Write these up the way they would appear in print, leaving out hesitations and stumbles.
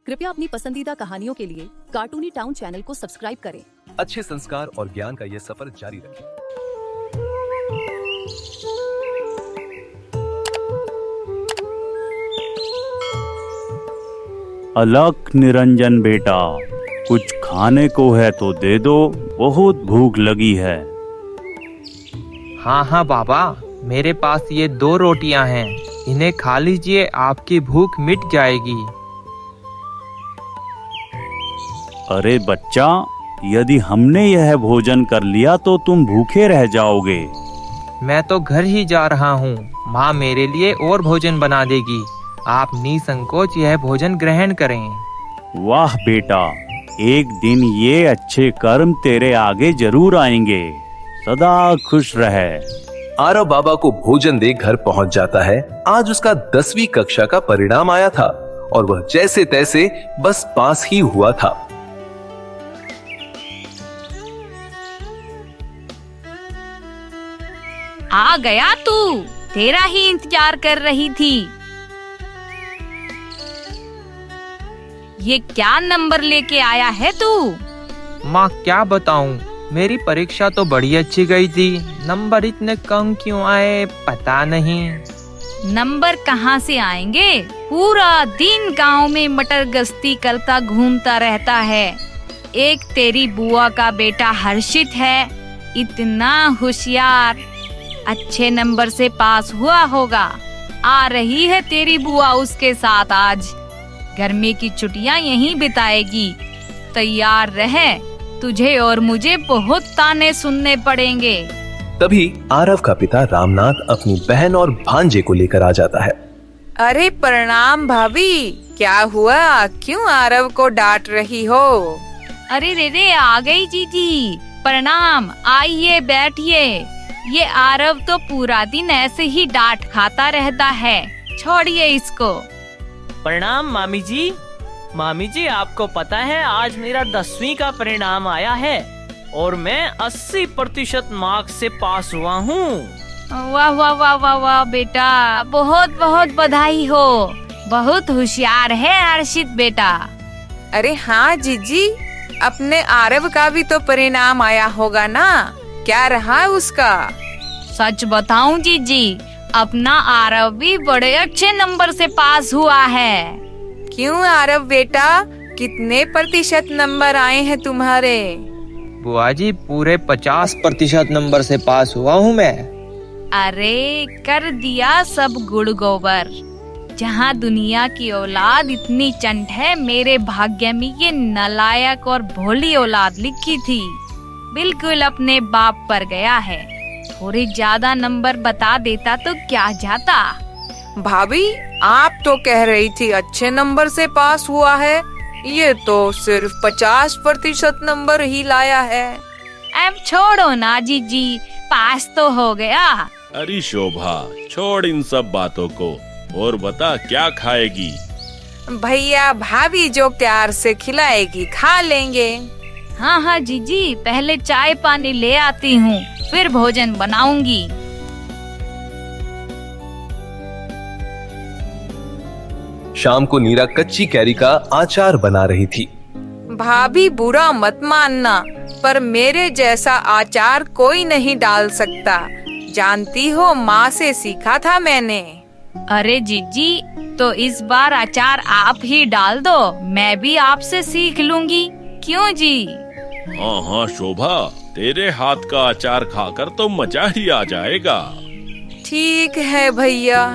कृपया अपनी पसंदीदा कहानियों के लिए कार्टूनी टाउन चैनल को सब्सक्राइब करें। अच्छे संस्कार और ज्ञान का ये सफर जारी रखें। अलख निरंजन बेटा, कुछ खाने को है तो दे दो, बहुत भूख लगी है। हाँ हाँ बाबा, मेरे पास ये 2 रोटियां हैं, इन्हें खा लीजिए, आपकी भूख मिट जाएगी। अरे बच्चा, यदि हमने यह भोजन कर लिया तो तुम भूखे रह जाओगे। मैं तो घर ही जा रहा हूँ, माँ मेरे लिए और भोजन बना देगी। आप निसंकोच यह भोजन ग्रहण करें। वाह बेटा, एक दिन ये अच्छे कर्म तेरे आगे जरूर आएंगे। सदा खुश रहे। आरव बाबा को भोजन दे घर पहुंच जाता है। आज उसका 10वीं कक्षा का परिणाम आया था और वह जैसे तैसे बस पास ही हुआ था। आ गया तू, तेरा ही इंतजार कर रही थी। ये क्या नंबर लेके आया है तू? माँ क्या बताऊँ, मेरी परीक्षा तो बड़ी अच्छी गई थी, नंबर इतने कम क्यों आए पता नहीं। नंबर कहाँ से आएंगे? पूरा दिन गांव में मटर गश्ती करता घूमता रहता है। एक तेरी बुआ का बेटा हर्षित है, इतना होशियार, अच्छे नंबर से पास हुआ होगा। आ रही है तेरी बुआ उसके साथ आज। गर्मी की छुट्टियां यहीं बिताएगी। तैयार रहे, तुझे और मुझे बहुत ताने सुनने पड़ेंगे। तभी आरव का पिता रामनाथ अपनी बहन और भांजे को लेकर आ जाता है। अरे प्रणाम भाभी, क्या हुआ? क्यों आरव को डांट रही हो? अरे रे आ गई जीजी, प्रणाम, आइए बैठिए। ये आरव तो पूरा दिन ऐसे ही डांट खाता रहता है, छोड़िए इसको। प्रणाम मामी जी। मामी जी, आपको पता है आज मेरा 10वीं का परिणाम आया है और मैं 80% मार्क्स से पास हुआ हूँ। वाह वाह वाह वाह वाह बेटा, बहुत बहुत बधाई हो। बहुत होशियार है हर्षित बेटा। अरे हाँ जीजी, अपने आरव का भी तो परिणाम आया होगा ना, क्या रहा उसका? सच बताऊं जीजी, अपना आरव भी बड़े अच्छे नंबर से पास हुआ है। क्यों आरव बेटा, कितने प्रतिशत नंबर आए हैं तुम्हारे? बुआ जी, पूरे 50% नंबर से पास हुआ हूँ मैं। अरे कर दिया सब गुड़ गोबर। जहाँ दुनिया की औलाद इतनी चंट है, मेरे भाग्य में ये नालायक और भोली औलाद लिखी थी। बिल्कुल अपने बाप पर गया है। थोड़ी ज्यादा नंबर बता देता तो क्या जाता। भाभी, आप तो कह रही थी अच्छे नंबर से पास हुआ है, ये तो सिर्फ 50% नंबर ही लाया है। अब छोड़ो ना जीजी, पास तो हो गया। अरे शोभा, छोड़ इन सब बातों को और बता क्या खाएगी। भैया भाभी जो प्यार से खिलाएगी खा लेंगे। हाँ हाँ जीजी, पहले चाय पानी ले आती हूँ, फिर भोजन बनाऊंगी। शाम को नीरा कच्ची कैरी का अचार बना रही थी। भाभी बुरा मत मानना, पर मेरे जैसा अचार कोई नहीं डाल सकता। जानती हो, माँ से सीखा था मैंने। अरे जीजी, तो इस बार अचार आप ही डाल दो, मैं भी आपसे सीख लूंगी। क्यों जी? हाँ हाँ शोभा, तेरे हाथ का अचार खाकर तो मजा ही आ जाएगा। ठीक है भैया।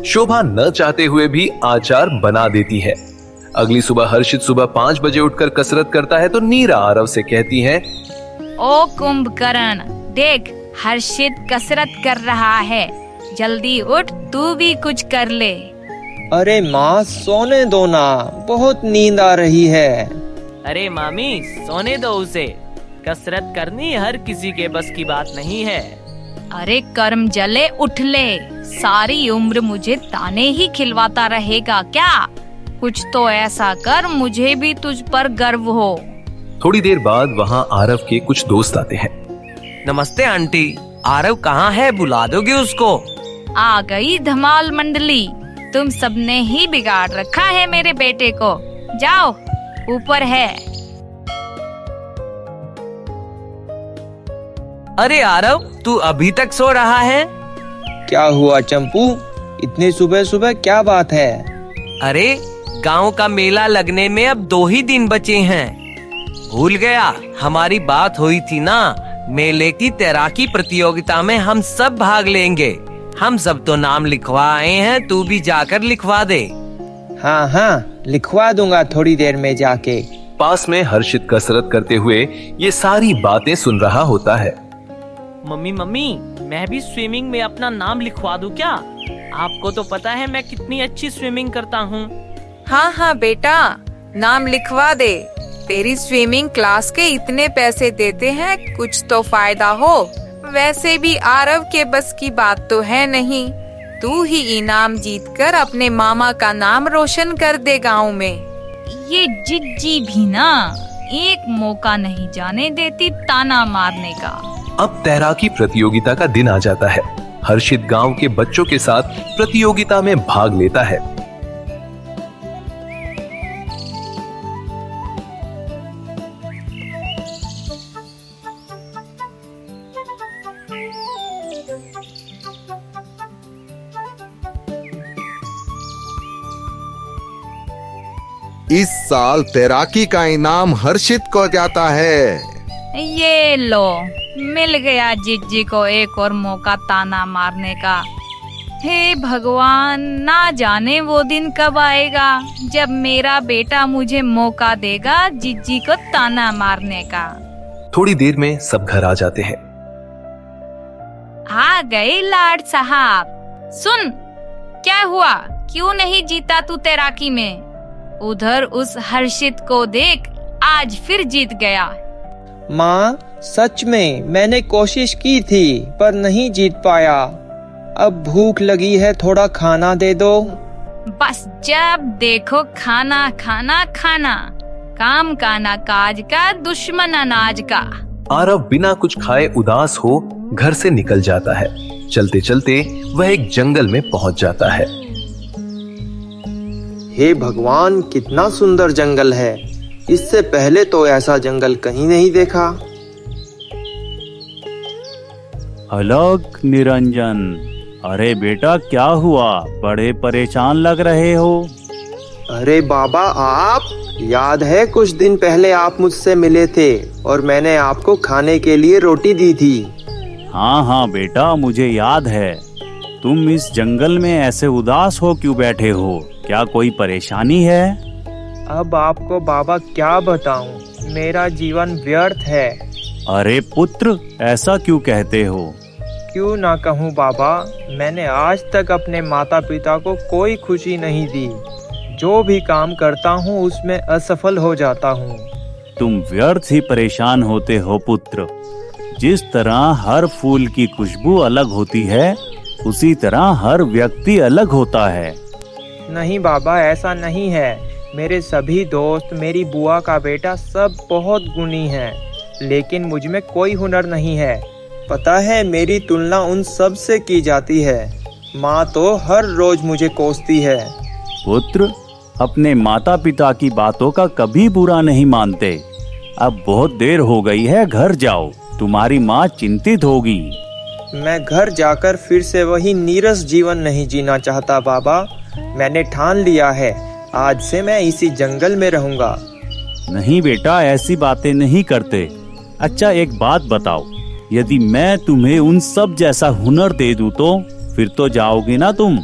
शोभा न चाहते हुए भी अचार बना देती है। अगली सुबह हर्षित सुबह 5 बजे उठकर कसरत करता है तो नीरा आरव से कहती है, ओ कुंभकर्ण, देख हर्षित कसरत कर रहा है, जल्दी उठ, तू भी कुछ कर ले। अरे माँ, सोने दो ना, बहुत नींद आ रही है। अरे मामी, सोने दो उसे, कसरत करनी हर किसी के बस की बात नहीं है। अरे कर्म जले, उठ ले, सारी उम्र मुझे ताने ही खिलवाता रहेगा क्या? कुछ तो ऐसा कर, मुझे भी तुझ पर गर्व हो। थोड़ी देर बाद वहाँ आरव के कुछ दोस्त आते हैं। नमस्ते आंटी, आरव कहाँ है, बुला दोगे उसको? आ गई धमाल मंडली, तुम सबने ही बिगाड़ रखा है मेरे बेटे को। जाओ, ऊपर है। अरे आरव, तू अभी तक सो रहा है? क्या हुआ चंपू, इतनी सुबह सुबह क्या बात है? अरे गांव का मेला लगने में अब 2 ही दिन बचे हैं। भूल गया, हमारी बात हुई थी ना, मेले की तैराकी प्रतियोगिता में हम सब भाग लेंगे। हम सब तो नाम लिखवा आए हैं, तू भी जाकर लिखवा दे। हाँ हाँ, लिखवा दूंगा थोड़ी देर में जाके। पास में हर्षित कसरत करते हुए ये सारी बातें सुन रहा होता है। मम्मी मम्मी, मैं भी स्विमिंग में अपना नाम लिखवा दूं क्या? आपको तो पता है मैं कितनी अच्छी स्विमिंग करता हूँ। हाँ हाँ बेटा, नाम लिखवा दे। तेरी स्विमिंग क्लास के इतने पैसे देते हैं, कुछ तो फायदा हो। वैसे भी आरव के बस की बात तो है नहीं। तू ही इनाम जीतकर अपने मामा का नाम रोशन कर दे गांव में। ये जिज्जी भी ना एक मौका नहीं जाने देती ताना मारने का। अब तैराकी प्रतियोगिता का दिन आ जाता है। हर्षित गांव के बच्चों के साथ प्रतियोगिता में भाग लेता है। इस साल तैराकी का इनाम हर्षित को जाता है। ये लो, मिल गया जिज्जी को एक और मौका ताना मारने का। हे भगवान, ना जाने वो दिन कब आएगा जब मेरा बेटा मुझे मौका देगा जिज्जी को ताना मारने का। थोड़ी देर में सब घर आ जाते हैं। आ गए लाड साहब। सुन, क्या हुआ, क्यों नहीं जीता तू तैराकी में? उधर उस हर्षित को देख, आज फिर जीत गया। माँ, सच में मैंने कोशिश की थी पर नहीं जीत पाया। अब भूख लगी है, थोड़ा खाना दे दो। बस जब देखो खाना खाना खाना, काम का ना काज का, दुश्मन अनाज का। आरव बिना कुछ खाए उदास हो घर से निकल जाता है। चलते चलते वह एक जंगल में पहुंच जाता है। हे भगवान, कितना सुंदर जंगल है। इससे पहले तो ऐसा जंगल कहीं नहीं देखा। अलग निरंजन, अरे बेटा क्या हुआ, बड़े परेशान लग रहे हो? अरे बाबा, आप याद है कुछ दिन पहले आप मुझसे मिले थे और मैंने आपको खाने के लिए रोटी दी थी। हाँ हाँ बेटा, मुझे याद है। तुम इस जंगल में ऐसे उदास हो क्यों बैठे हो? क्या कोई परेशानी है? अब आपको बाबा क्या बताऊं, मेरा जीवन व्यर्थ है। अरे पुत्र, ऐसा क्यों कहते हो? क्यों ना कहूं बाबा, मैंने आज तक अपने माता पिता को कोई खुशी नहीं दी। जो भी काम करता हूं उसमें असफल हो जाता हूं। तुम व्यर्थ ही परेशान होते हो पुत्र। जिस तरह हर फूल की खुशबू अलग होती है, उसी तरह हर व्यक्ति अलग होता है। नहीं बाबा, ऐसा नहीं है। मेरे सभी दोस्त, मेरी बुआ का बेटा सब बहुत गुणी हैं, लेकिन मुझ में कोई हुनर नहीं है। पता है, मेरी तुलना उन सब से की जाती है। माँ तो हर रोज मुझे कोसती है। पुत्र, अपने माता पिता की बातों का कभी बुरा नहीं मानते। अब बहुत देर हो गई है, घर जाओ, तुम्हारी माँ चिंतित होगी। मैं घर जाकर फिर से वही नीरस जीवन नहीं जीना चाहता बाबा। मैंने ठान लिया है, आज से मैं इसी जंगल में रहूंगा। नहीं बेटा, ऐसी बातें नहीं करते। अच्छा एक बात बताओ, यदि मैं तुम्हें उन सब जैसा हुनर दे दूं तो फिर तो जाओगे ना तुम?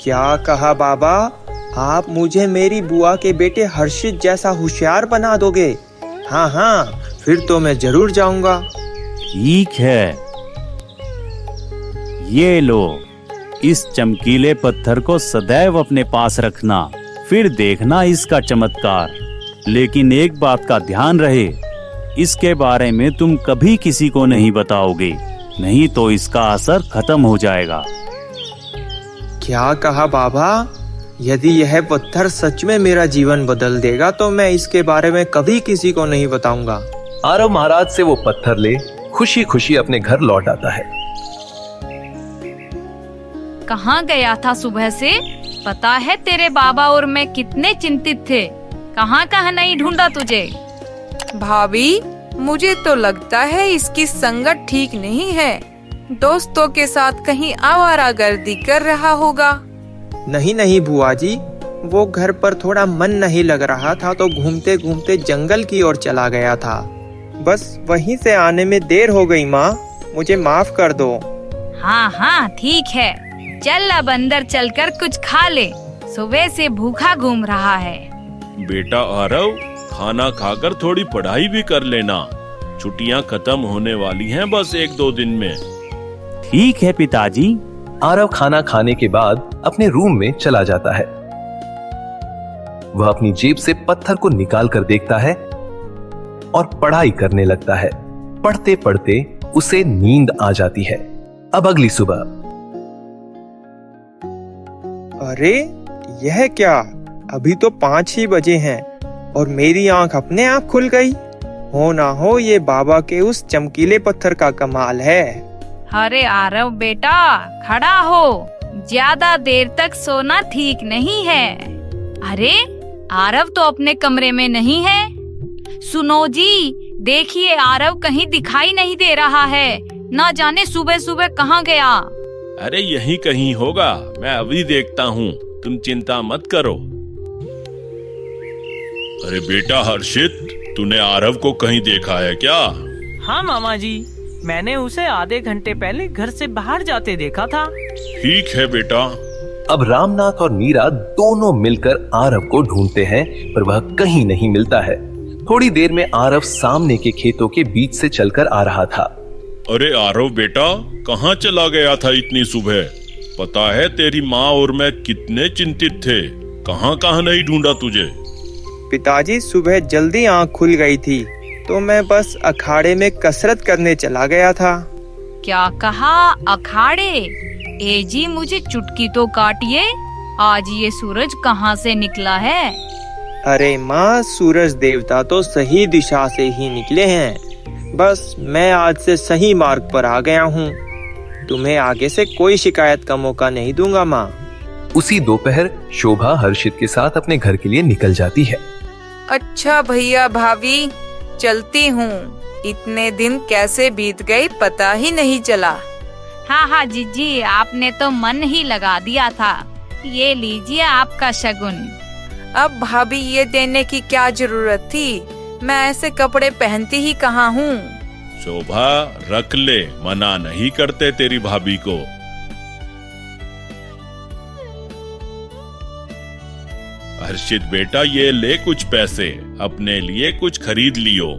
क्या कहा बाबा? आप मुझे मेरी बुआ के बेटे हर्षित जैसा होशियार बना दोगे? हाँ हाँ, फिर तो मैं जरूर जाऊंगा। ठीक है, ये लो, इस चमकीले पत्थर को सदैव अपने पास रखना, फिर देखना इसका चमत्कार। लेकिन एक बात का ध्यान रहे, इसके बारे में तुम कभी किसी को नहीं बताओगे, नहीं तो इसका असर खत्म हो जाएगा। क्या कहा बाबा? यदि यह पत्थर सच में मेरा जीवन बदल देगा तो मैं इसके बारे में कभी किसी को नहीं बताऊंगा। आरव महाराज से वो पत्थर ले खुशी खुशी अपने घर लौट आता है। कहाँ गया था सुबह से? पता है तेरे बाबा और मैं कितने चिंतित थे। कहाँ कहाँ नहीं ढूंढा तुझे। भाभी, मुझे तो लगता है इसकी संगत ठीक नहीं है। दोस्तों के साथ कहीं आवारागर्दी कर रहा होगा। नहीं नहीं बुआ जी, वो घर पर थोड़ा मन नहीं लग रहा था तो घूमते घूमते जंगल की ओर चला गया था। बस वहीं से आने में देर हो गई माँ, मुझे माफ कर दो। हाँ हाँ ठीक है, चल अब अंदर चलकर कुछ खा ले। सुबह से भूखा घूम रहा है। बेटा आरव, खाना खाकर थोड़ी पढ़ाई भी कर लेना। छुट्टियां खत्म होने वाली हैं बस 1-2 दिन में। ठीक है पिताजी। आरव खाना खाने के बाद अपने रूम में चला जाता है। वह अपनी जेब से पत्थर को निकाल कर देखता है और पढ़ाई करने लगता है। पढ़ते पढ़ते उसे नींद आ जाती है। अब अगली सुबह। अरे यह क्या, अभी तो 5 ही बजे हैं और मेरी आंख अपने आप खुल गई। हो ना हो ये बाबा के उस चमकीले पत्थर का कमाल है। अरे आरव बेटा, खड़ा हो। ज्यादा देर तक सोना ठीक नहीं है। अरे आरव तो अपने कमरे में नहीं है। सुनो जी, देखिए आरव कहीं दिखाई नहीं दे रहा है। ना जाने सुबह सुबह कहाँ गया। अरे यहीं कहीं होगा, मैं अभी देखता हूँ, तुम चिंता मत करो। अरे बेटा हर्षित, तूने आरव को कहीं देखा है क्या? हाँ मामा जी, मैंने उसे आधे घंटे पहले घर से बाहर जाते देखा था। ठीक है बेटा। अब रामनाथ और मीरा दोनों मिलकर आरव को ढूंढते हैं, पर वह कहीं नहीं मिलता है। थोड़ी देर में आरव सामने के खेतों के बीच से चलकर आ रहा था। अरे आरव बेटा, कहाँ चला गया था इतनी सुबह? पता है तेरी माँ और मैं कितने चिंतित थे। कहाँ कहाँ नहीं ढूंढा तुझे। पिताजी, सुबह जल्दी आंख खुल गई थी तो मैं बस अखाड़े में कसरत करने चला गया था। क्या कहा? अखाड़े? ए जी, मुझे चुटकी तो काटिए। आज ये सूरज कहाँ से निकला है? अरे माँ, सूरज देवता तो सही दिशा से ही निकले हैं। बस मैं आज से सही मार्ग पर आ गया हूँ। तुम्हें आगे से कोई शिकायत का मौका नहीं दूंगा माँ। उसी दोपहर शोभा हर्षित के साथ अपने घर के लिए निकल जाती है। अच्छा भैया भाभी, चलती हूँ। इतने दिन कैसे बीत गए पता ही नहीं चला। हाँ हाँ जीजी, आपने तो मन ही लगा दिया था। ये लीजिए आपका शगुन। अब भाभी ये देने की क्या जरूरत थी? मैं ऐसे कपड़े पहनती ही कहाँ हूँ। शोभा रख ले, मना नहीं करते तेरी भाभी को। हर्षित बेटा, ये ले कुछ पैसे, अपने लिए कुछ खरीद लियो।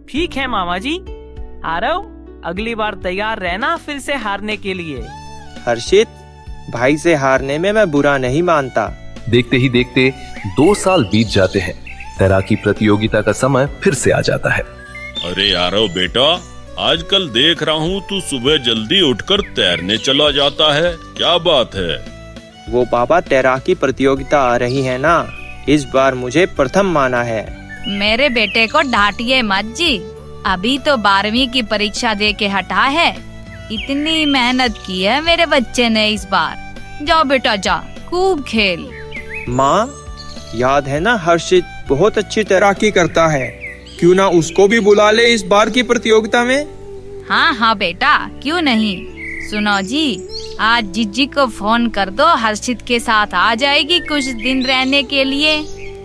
ठीक है मामा जी। आरव, अगली बार तैयार रहना फिर से हारने के लिए। हर्षित, भाई से हारने में मैं बुरा नहीं मानता। देखते ही देखते 2 साल बीत जाते हैं। तैराकी प्रतियोगिता का समय फिर से आ जाता है। अरे आरव बेटा, आजकल देख रहा हूँ तू सुबह जल्दी उठकर तैरने चला जाता है, क्या बात है? वो बाबा, तैराकी प्रतियोगिता आ रही है ना, इस बार मुझे प्रथम माना है। मेरे बेटे को डांटिए मत जी, अभी तो 12वीं की परीक्षा दे के हटा है। इतनी मेहनत की है मेरे बच्चे ने इस बार। जाओ बेटा जा, खूब खेल। माँ, याद है ना हर्षित बहुत अच्छी तैराकी करता है, क्यों ना उसको भी बुला ले इस बार की प्रतियोगिता में? हाँ हाँ बेटा, क्यों नहीं। सुनो जी, आज जीजी को फोन कर दो, हर्षित के साथ आ जाएगी कुछ दिन रहने के लिए।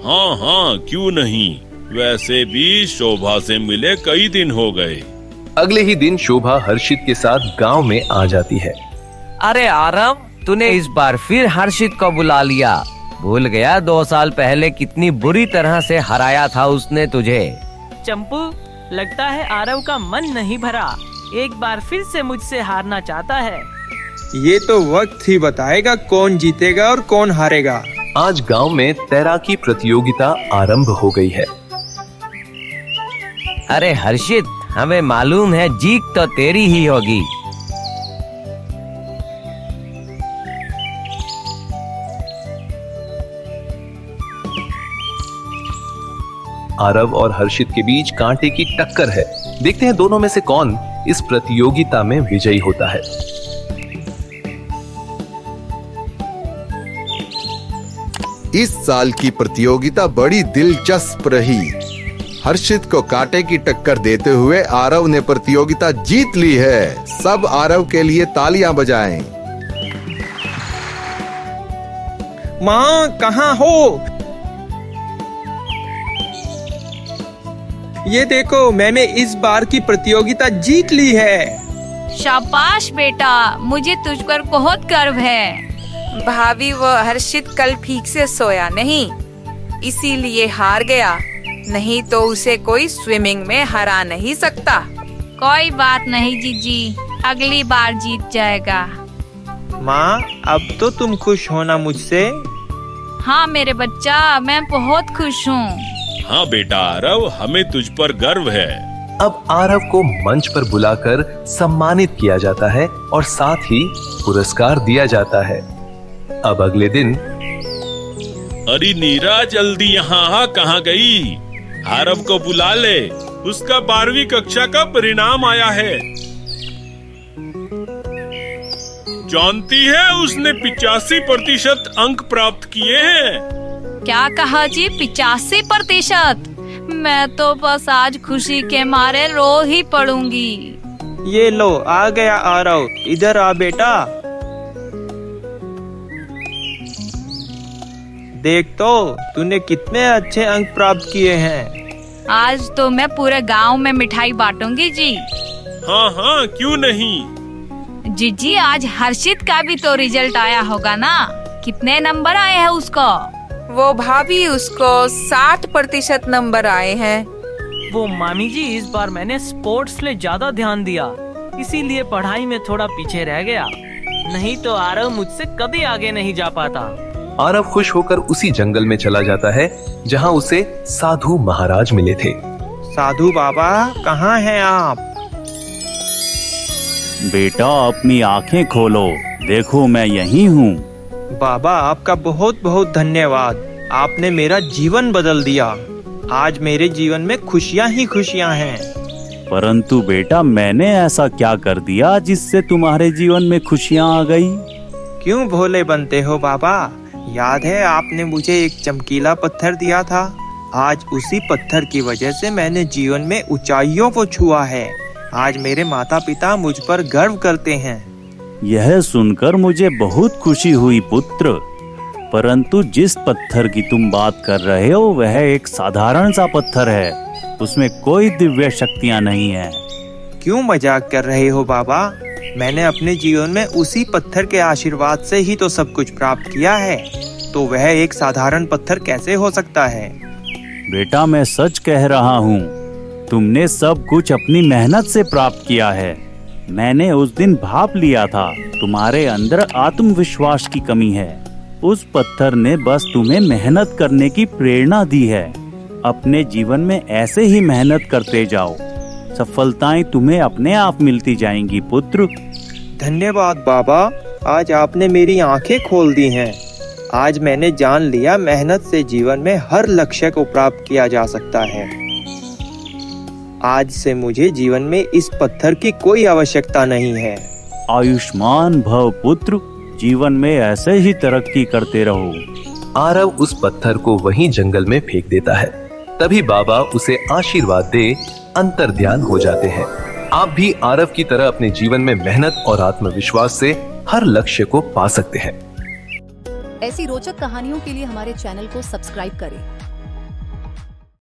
हाँ हाँ, क्यों नहीं। वैसे भी शोभा से मिले कई दिन हो गए। अगले ही दिन शोभा हर्षित के साथ गांव में आ जाती है। अरे आरव, तूने इस बार फिर हर्षित को बुला लिया। भूल गया 2 साल पहले कितनी बुरी तरह से हराया था उसने तुझे। चंपू, लगता है आरव का मन नहीं भरा। एक बार फिर से मुझसे हारना चाहता है। ये तो वक्त ही बताएगा कौन जीतेगा और कौन हारेगा। आज गांव में तैराकी प्रतियोगिता आरंभ हो गई है। अरे हर्षित, हमें मालूम है जीत तो तेरी ही होगी। आरव और हर्षित के बीच कांटे की टक्कर है। देखते हैं दोनों में से कौन इस प्रतियोगिता में विजयी होता है। इस साल की प्रतियोगिता बड़ी दिलचस्प रही। हर्षित को कांटे की टक्कर देते हुए आरव ने प्रतियोगिता जीत ली है। सब आरव के लिए तालियां बजाएं। माँ कहाँ हो? ये देखो, मैंने इस बार की प्रतियोगिता जीत ली है। शाबाश बेटा, मुझे तुझ पर बहुत गर्व है। भाभी वो हर्षित कल ठीक से सोया नहीं, इसीलिए हार गया। नहीं तो उसे कोई स्विमिंग में हरा नहीं सकता। कोई बात नहीं जीजी, अगली बार जीत जाएगा। माँ, अब तो तुम खुश हो ना मुझसे? हाँ मेरे बच्चा, मैं बहुत खुश हूँ। हाँ बेटा आरव, हमें तुझ पर गर्व है। अब आरव को मंच पर बुलाकर सम्मानित किया जाता है और साथ ही पुरस्कार दिया जाता है। अब अगले दिन, अरे नीरा, जल्दी यहाँ आ, कहाँ गई? आरव को बुला ले, उसका 12वीं कक्षा का परिणाम आया है। जानती है उसने 85% अंक प्राप्त किए हैं। क्या कहा जी? 85%? मैं तो बस आज खुशी के मारे रो ही पड़ूंगी। ये लो, आ गया आरव, इधर आ बेटा। देख तो, तूने कितने अच्छे अंक प्राप्त किए हैं। आज तो मैं पूरे गांव में मिठाई बांटूंगी जी। हाँ हाँ, क्यों नहीं। जीजी, आज हर्षित का भी तो रिजल्ट आया होगा ना? कितने नंबर आए हैं उसको? वो भाभी, उसको 60% नंबर आए हैं। वो मामी जी, इस बार मैंने स्पोर्ट्स में ज्यादा ध्यान दिया, इसीलिए पढ़ाई में थोड़ा पीछे रह गया। नहीं तो आरव मुझसे कभी आगे नहीं जा पाता। आरव खुश होकर उसी जंगल में चला जाता है जहाँ उसे साधु महाराज मिले थे। साधु बाबा, कहाँ हैं आप? बेटा अपनी आंखें खोलो, देखो मैं यहीं हूँ। बाबा, आपका बहुत बहुत धन्यवाद। आपने मेरा जीवन बदल दिया। आज मेरे जीवन में खुशियाँ ही खुशियाँ हैं। परंतु बेटा, मैंने ऐसा क्या कर दिया जिससे तुम्हारे जीवन में खुशियाँ आ गई? क्यों भोले बनते हो बाबा? याद है आपने मुझे एक चमकीला पत्थर दिया था। आज उसी पत्थर की वजह से मैंने जीवन में ऊंचाइयों को छुआ है। आज मेरे माता पिता मुझ पर गर्व करते हैं। यह सुनकर मुझे बहुत खुशी हुई पुत्र, परंतु जिस पत्थर की तुम बात कर रहे हो वह एक साधारण सा पत्थर है, उसमें कोई दिव्य शक्तियाँ नहीं है। क्यों मजाक कर रहे हो बाबा? मैंने अपने जीवन में उसी पत्थर के आशीर्वाद से ही तो सब कुछ प्राप्त किया है, तो वह एक साधारण पत्थर कैसे हो सकता है? बेटा, मैं सच कह रहा हूँ, तुमने सब कुछ अपनी मेहनत से प्राप्त किया है। मैंने उस दिन भाप लिया था तुम्हारे अंदर आत्मविश्वास की कमी है। उस पत्थर ने बस तुम्हें मेहनत करने की प्रेरणा दी है। अपने जीवन में ऐसे ही मेहनत करते जाओ, सफलताएं तुम्हें अपने आप मिलती जाएंगी पुत्र। धन्यवाद बाबा, आज आपने मेरी आंखें खोल दी हैं। आज मैंने जान लिया मेहनत से जीवन में हर लक्ष्य को प्राप्त किया जा सकता है। आज से मुझे जीवन में इस पत्थर की कोई आवश्यकता नहीं है। आयुष्मान भव पुत्र, जीवन में ऐसे ही तरक्की करते रहो। आरव उस पत्थर को वहीं जंगल में फेंक देता है। तभी बाबा उसे आशीर्वाद दे अंतर्ध्यान हो जाते हैं। आप भी आरव की तरह अपने जीवन में मेहनत और आत्मविश्वास से हर लक्ष्य को पा सकते हैं। ऐसी रोचक कहानियों के लिए हमारे चैनल को सब्सक्राइब करें